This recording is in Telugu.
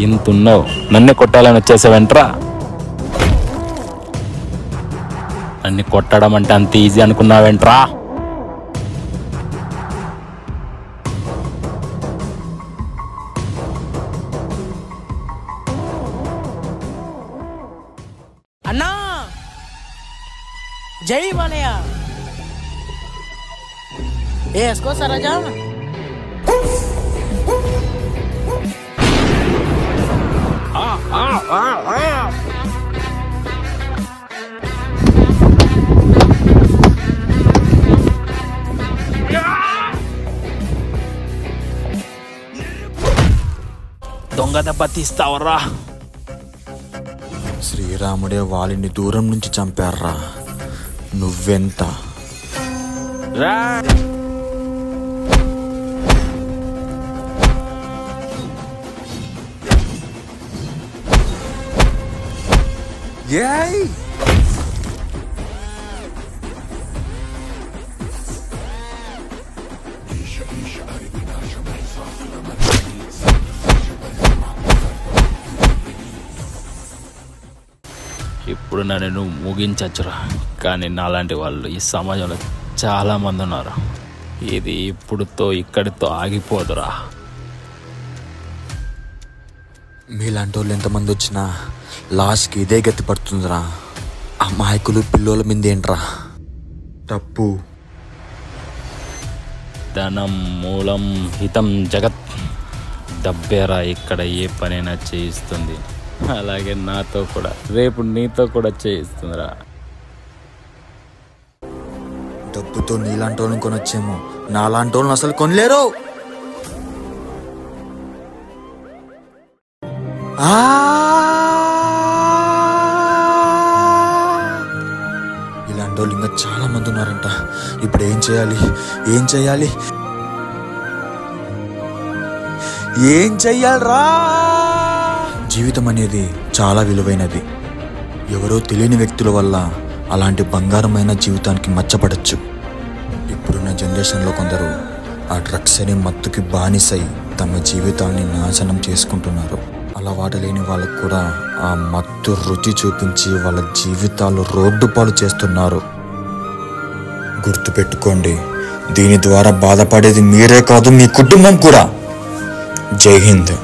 ఇంతున్నావు నన్ను కొట్టాలని వచ్చేసావేంట్రా? నన్ను కొట్టడం అంటే అంత ఈజీ అనుకున్నావేంట్రా? అన్నా జై బాలయ్య వేసుకో సరోజా. దొంగ దెబ్బ తీస్తావరా? శ్రీరాముడే వాలిని దూరం నుంచి చంపారా, నువ్వెంత? రా ఇప్పుడు నన్ను ముగించచ్చురా, కానీ నాలాంటి వాళ్ళు ఈ సమాజంలో చాలా మంది ఉన్నారు. ఇది ఇప్పుడుతో ఇక్కడితో ఆగిపోదురా. మీలాంటి వాళ్ళు ఎంతమంది వచ్చినా లాస్ట్కి ఇదే గతి పడుతుందిరా. అమాయకులు పిల్లల మీద ఏంట్రా తప్పు? ధనం మూలం హితం జగత్. డబ్బేరా ఇక్కడ ఏ పనైనా చేయిస్తుంది. అలాగే నాతో కూడా రేపు నీతో కూడా చేయిస్తుందిరా. డబ్బుతో నీలాంటి వాళ్ళని కొనొచ్చేమో, నాలాంటి వాళ్ళని అసలు కొనలేరు. ఇలాంటి వాళ్ళు ఇంకా చాలా మంది ఉన్నారంట. ఇప్పుడు ఏం చేయాలి? ఏం చేయాలి? ఏం చెయ్యాలరా? జీవితం అనేది చాలా విలువైనది. ఎవరో తెలియని వ్యక్తుల వల్ల అలాంటి బంగారమైన జీవితానికి మచ్చపడచ్చు. ఇప్పుడున్న జనరేషన్లో కొందరు ఆ డ్రగ్స్ అనే మత్తుకి బానిసై తమ జీవితాన్ని నాశనం చేసుకుంటున్నారు. అలవాటు లేని వాళ్ళకు కూడా ఆ మత్తు రుచి చూపించి వాళ్ళ జీవితాలు రోడ్డు పాలు చేస్తున్నారు. గుర్తుపెట్టుకోండి, దీని ద్వారా బాధపడేది మీరే కాదు, మీ కుటుంబం కూడా. జై హింద్.